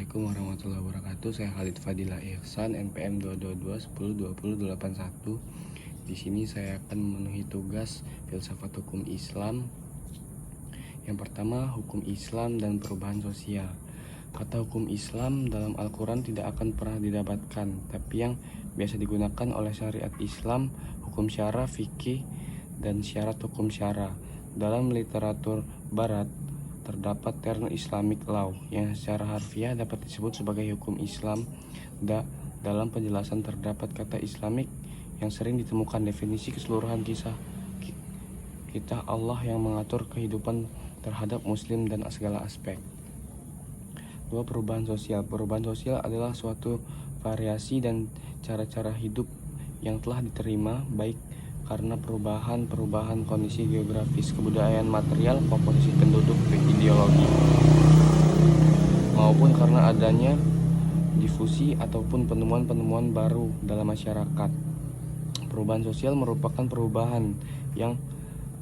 Assalamualaikum warahmatullahi wabarakatuh. Saya Khalid Fadila Ihsan, NPM 222102081. Di sini saya akan memenuhi tugas filsafat hukum Islam. Yang pertama, hukum Islam dan perubahan sosial. Kata hukum Islam dalam Al-Quran tidak akan pernah didapatkan, tapi yang biasa digunakan oleh syariat Islam, hukum syara, fikih, dan syarat hukum syara. Dalam literatur Barat, terdapat term Islamic law yang secara harfiah dapat disebut sebagai hukum Islam. Dalam penjelasan terdapat kata Islamic yang sering ditemukan definisi keseluruhan kisah Allah yang mengatur kehidupan terhadap muslim dan segala aspek. 2. Perubahan sosial. Perubahan sosial adalah suatu variasi dan cara-cara hidup yang telah diterima baik karena perubahan kondisi geografis, kebudayaan, material, komposisi penduduk, ideologi, maupun karena adanya difusi ataupun penemuan-penemuan baru dalam masyarakat. Perubahan sosial merupakan perubahan yang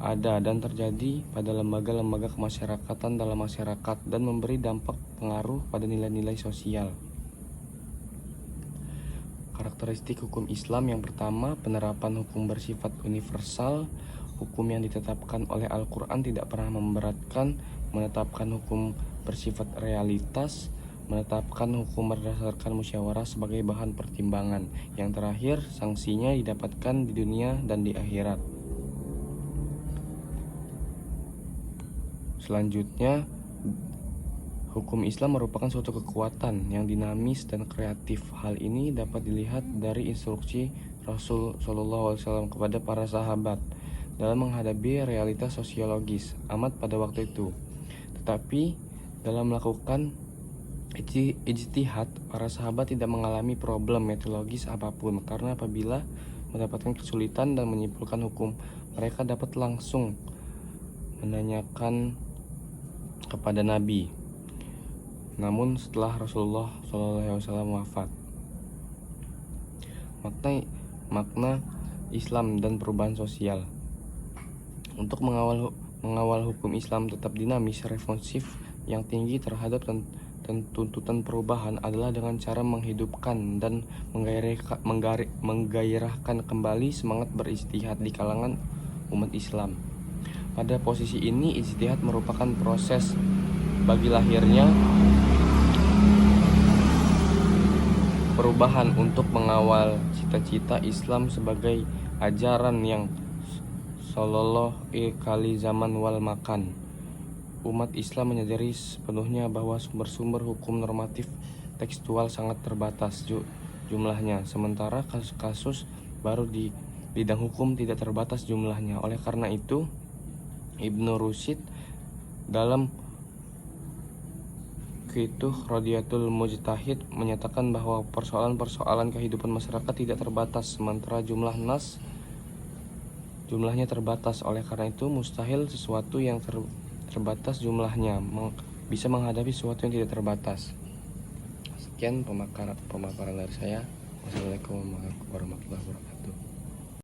ada dan terjadi pada lembaga-lembaga kemasyarakatan dalam masyarakat dan memberi dampak pengaruh pada nilai-nilai sosial. Karakteristik hukum Islam yang pertama, penerapan hukum bersifat universal. Hukum yang ditetapkan oleh Al-Quran tidak pernah memberatkan, menetapkan hukum bersifat realitas, menetapkan hukum berdasarkan musyawarah sebagai bahan pertimbangan. Yang terakhir, sanksinya didapatkan di dunia dan di akhirat. Selanjutnya, hukum Islam merupakan suatu kekuatan yang dinamis dan kreatif. Hal ini dapat dilihat dari instruksi Rasul SAW kepada para sahabat dalam menghadapi realitas sosiologis amat pada waktu itu. Tetapi dalam melakukan ijtihad, para sahabat tidak mengalami problem metodologis apapun, karena apabila mendapatkan kesulitan dan menyimpulkan hukum, mereka dapat langsung menanyakan kepada Nabi. Namun setelah Rasulullah SAW wafat, makna Islam dan perubahan sosial. Untuk mengawal hukum Islam tetap dinamis, responsif, yang tinggi terhadap tuntutan perubahan adalah dengan cara menghidupkan dan menggairahkan kembali semangat berijtihad di kalangan umat Islam. Pada posisi ini, ijtihad merupakan proses bagi lahirnya perubahan untuk mengawal cita-cita Islam sebagai ajaran yang sallallahu kali zaman wal makan. Umat Islam menyadari sepenuhnya bahwa sumber-sumber hukum normatif tekstual sangat terbatas jumlahnya, sementara kasus-kasus baru di bidang hukum tidak terbatas jumlahnya. Oleh karena itu, Ibnu Rushd dalam Futuh Radiatul Mujtahid menyatakan bahwa persoalan-persoalan kehidupan masyarakat tidak terbatas, sementara jumlahnya terbatas. Oleh karena itu, mustahil sesuatu yang terbatas jumlahnya bisa menghadapi sesuatu yang tidak terbatas. Sekian pemaparan dari saya. Wassalamualaikum warahmatullahi wabarakatuh.